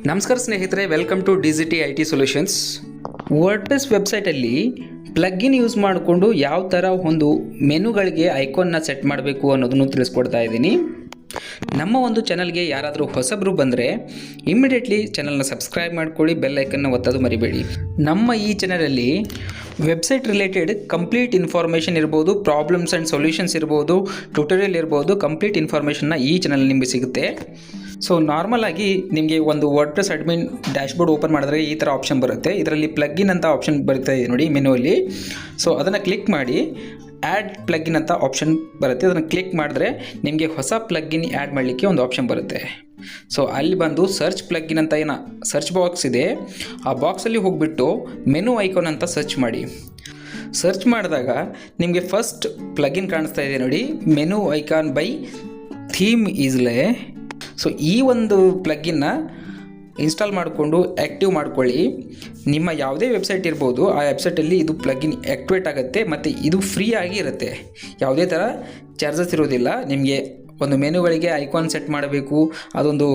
ನಮಸ್ಕಾರ ಸ್ನೇಹಿತರೆ, welcome to DGT IT solutions. WordPress ವೆಬ್ಸೈಟಲ್ಲಿ ಪ್ಲಗ್ಇನ್ ಯೂಸ್ ಮಾಡಿಕೊಂಡು ಯಾವ ಥರ ಒಂದು ಮೆನುಗಳಿಗೆ ಐಕಾನ್ನ ಸೆಟ್ ಮಾಡಬೇಕು ಅನ್ನೋದನ್ನು ತಿಳಿಸ್ಕೊಡ್ತಾ ಇದ್ದೀನಿ. ನಮ್ಮ ಒಂದು ಚಾನಲ್ಗೆ ಯಾರಾದರೂ ಹೊಸಬರು ಬಂದರೆ ಇಮಿಡಿಯೇಟ್ಲಿ ಚಾನಲ್ನ ಸಬ್ಸ್ಕ್ರೈಬ್ ಮಾಡ್ಕೊಳ್ಳಿ, ಬೆಲ್ ಐಕನ್ನ ಒತ್ತೋದು ಮರಿಬೇಡಿ. ನಮ್ಮ ಈ ಚಾನಲಲ್ಲಿ ವೆಬ್ಸೈಟ್ ರಿಲೇಟೆಡ್ ಕಂಪ್ಲೀಟ್ ಇನ್ಫಾರ್ಮೇಷನ್ ಇರ್ಬೋದು, ಪ್ರಾಬ್ಲಮ್ಸ್ ಆ್ಯಂಡ್ ಸೊಲ್ಯೂಷನ್ಸ್ ಇರ್ಬೋದು, ಟ್ಯುಟೋರಿಯಲ್ ಇರ್ಬೋದು, ಕಂಪ್ಲೀಟ್ ಇನ್ಫಾರ್ಮೇಷನ್ನ ಈ ಚಾನಲ್ ನಿಮಗೆ ಸಿಗುತ್ತೆ. ಸೊ ನಾರ್ಮಲ್ ಆಗಿ ನಿಮಗೆ ಒಂದು ವರ್ಡ್ಪ್ರೆಸ್ ಅಡ್ಮಿನ್ ಡ್ಯಾಶ್ಬೋರ್ಡ್ ಓಪನ್ ಮಾಡಿದ್ರೆ ಈ ಥರ ಆಪ್ಷನ್ ಬರುತ್ತೆ. ಇದರಲ್ಲಿ ಪ್ಲಗ್ಇನ್ ಅಂತ ಆಪ್ಷನ್ ಬರುತ್ತೆ ನೋಡಿ ಮೆನುವಲ್ಲಿ. ಸೊ ಅದನ್ನು ಕ್ಲಿಕ್ ಮಾಡಿ ಆ್ಯಡ್ ಪ್ಲಗ್ಇನ್ ಅಂತ ಆಪ್ಷನ್ ಬರುತ್ತೆ. ಅದನ್ನು ಕ್ಲಿಕ್ ಮಾಡಿದ್ರೆ ನಿಮಗೆ ಹೊಸ ಪ್ಲಗ್ಇನ್ ಆ್ಯಡ್ ಮಾಡಲಿಕ್ಕೆ ಒಂದು ಆಪ್ಷನ್ ಬರುತ್ತೆ. ಸೊ ಅಲ್ಲಿ ಬಂದು ಸರ್ಚ್ ಪ್ಲಗ್ಇನ್ ಅಂತ ಏನೋ ಸರ್ಚ್ ಬಾಕ್ಸ್ ಇದೆ, ಆ ಬಾಕ್ಸಲ್ಲಿ ಹೋಗಿಬಿಟ್ಟು ಮೆನು ಐಕಾನ್ ಅಂತ ಸರ್ಚ್ ಮಾಡಿ. ಸರ್ಚ್ ಮಾಡಿದಾಗ ನಿಮಗೆ ಫಸ್ಟ್ ಪ್ಲಗ್ಇನ್ ಕಾಣಿಸ್ತಾ ಇದೆ ನೋಡಿ, ಮೆನು ಐಕಾನ್ ಬೈ ಥೀಮ್ ಈಸ್ಲೆ. ಸೊ ಈ ಒಂದು ಪ್ಲಗ್ಇನ್ನ ಇನ್ಸ್ಟಾಲ್ ಮಾಡಿಕೊಂಡು ಆ್ಯಕ್ಟಿವ್ ಮಾಡ್ಕೊಳ್ಳಿ. ನಿಮ್ಮ ಯಾವುದೇ ವೆಬ್ಸೈಟ್ ಇರ್ಬೋದು, ಆ ವೆಬ್ಸೈಟಲ್ಲಿ ಇದು ಪ್ಲಗ್ಇನ್ ಆ್ಯಕ್ಟಿವೇಟ್ ಆಗುತ್ತೆ ಮತ್ತು ಇದು ಫ್ರೀ ಆಗಿ ಇರುತ್ತೆ. ಯಾವುದೇ ಥರ ಚಾರ್ಜಸ್ ಇರೋದಿಲ್ಲ. ನಿಮಗೆ ಒಂದು ಮೆನುಗಳಿಗೆ ಐಕಾನ್ ಸೆಟ್ ಮಾಡಬೇಕು, ಒಂದು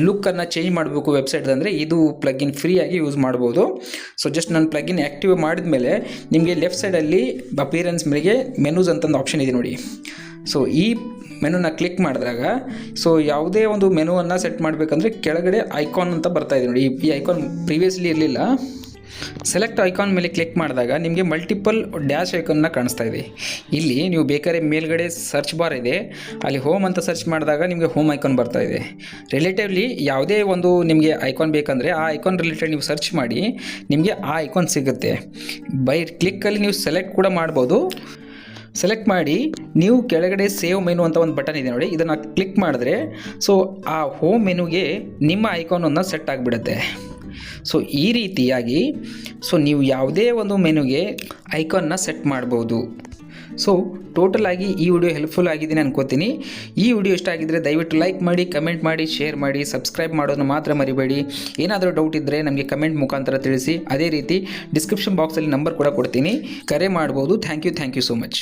ಲುಕ್ಕನ್ನು ಚೇಂಜ್ ಮಾಡಬೇಕು ವೆಬ್ಸೈಟ್ದಂದರೆ ಇದು ಪ್ಲಗ್ಇನ್ ಫ್ರೀಯಾಗಿ ಯೂಸ್ ಮಾಡ್ಬೋದು. ಸೊ ಜಸ್ಟ್ ನಾನು ಪ್ಲಗ್ಇನ್ ಆ್ಯಕ್ಟಿವ್ ಮಾಡಿದ ಮೇಲೆ ನಿಮಗೆ ಲೆಫ್ಟ್ ಸೈಡಲ್ಲಿ ಅಪಿಯರೆನ್ಸ್ ಮೇಲೆ ಮೆನೂಸ್ ಅಂತಂದು ಆಪ್ಷನ್ ಇದೆ ನೋಡಿ. ಸೊ ಈ ಮೆನುನ ಕ್ಲಿಕ್ ಮಾಡಿದಾಗ ಸೊ ಯಾವುದೇ ಒಂದು ಮೆನುವನ್ನು ಸೆಟ್ ಮಾಡಬೇಕಂದ್ರೆ ಕೆಳಗಡೆ ಐಕಾನ್ ಅಂತ ಬರ್ತಾ ಇದೆ ನೋಡಿ. ಈ ಐಕಾನ್ ಪ್ರೀವಿಯಸ್ಲಿ ಇರಲಿಲ್ಲ. ಸೆಲೆಕ್ಟ್ ಐಕಾನ್ ಮೇಲೆ ಕ್ಲಿಕ್ ಮಾಡಿದಾಗ ನಿಮಗೆ ಮಲ್ಟಿಪಲ್ ಡ್ಯಾಶ್ ಐಕಾನ್ನ ಕಾಣಿಸ್ತಾ ಇದೆ. ಇಲ್ಲಿ ನೀವು ಬೇಕಾದ್ರೆ ಮೇಲ್ಗಡೆ ಸರ್ಚ್ ಬಾರ್ ಇದೆ, ಅಲ್ಲಿ ಹೋಮ್ ಅಂತ ಸರ್ಚ್ ಮಾಡಿದಾಗ ನಿಮಗೆ ಹೋಮ್ ಐಕಾನ್ ಬರ್ತಾ ಇದೆ. ರಿಲೇಟಿವ್ಲಿ ಯಾವುದೇ ಒಂದು ನಿಮಗೆ ಐಕಾನ್ ಬೇಕಂದರೆ ಆ ಐಕಾನ್ ರಿಲೇಟೆಡ್ ನೀವು ಸರ್ಚ್ ಮಾಡಿ ನಿಮಗೆ ಆ ಐಕಾನ್ ಸಿಗುತ್ತೆ. ಬೈ ಕ್ಲಿಕ್ಕಲ್ಲಿ ನೀವು ಸೆಲೆಕ್ಟ್ ಕೂಡ ಮಾಡ್ಬೋದು. ಸೆಲೆಕ್ಟ್ ಮಾಡಿ ನೀವು ಕೆಳಗಡೆ ಸೇವ್ ಮೆನು ಅಂತ ಒಂದು ಬಟನ್ ಇದೆ ನೋಡಿ, ಇದನ್ನು ಕ್ಲಿಕ್ ಮಾಡಿದ್ರೆ ಸೊ ಆ ಹೋಮ್ ಮೆನುಗೆ ನಿಮ್ಮ ಐಕಾನನ್ನು ಸೆಟ್ ಆಗಿಬಿಡುತ್ತೆ. ಸೊ ಈ ರೀತಿಯಾಗಿ ಸೊ ನೀವು ಯಾವುದೇ ಒಂದು ಮೆನುಗೆ ಐಕಾನ್ನ ಸೆಟ್ ಮಾಡ್ಬೋದು. ಸೊ ಟೋಟಲ್ ಆಗಿ ಈ ವಿಡಿಯೋ ಹೆಲ್ಪ್ಫುಲ್ ಆಗಿದೆ ಅನ್ಕೋತೀನಿ. ಈ ವಿಡಿಯೋ ಇಷ್ಟ ಆಗಿದ್ದರೆ ದಯವಿಟ್ಟು ಲೈಕ್ ಮಾಡಿ, ಕಮೆಂಟ್ ಮಾಡಿ, ಶೇರ್ ಮಾಡಿ, ಸಬ್ಸ್ಕ್ರೈಬ್ ಮಾಡೋದನ್ನು ಮಾತ್ರ ಮರಿಬೇಡಿ. ಏನಾದರೂ ಡೌಟ್ ಇದ್ದರೆ ನಮಗೆ ಕಮೆಂಟ್ ಮುಖಾಂತರ ತಿಳಿಸಿ. ಅದೇ ರೀತಿ ಡಿಸ್ಕ್ರಿಪ್ಷನ್ ಬಾಕ್ಸಲ್ಲಿ ನಂಬರ್ ಕೂಡ ಕೊಡ್ತೀನಿ, ಕರೆ ಮಾಡ್ಬೋದು. Thank you so much.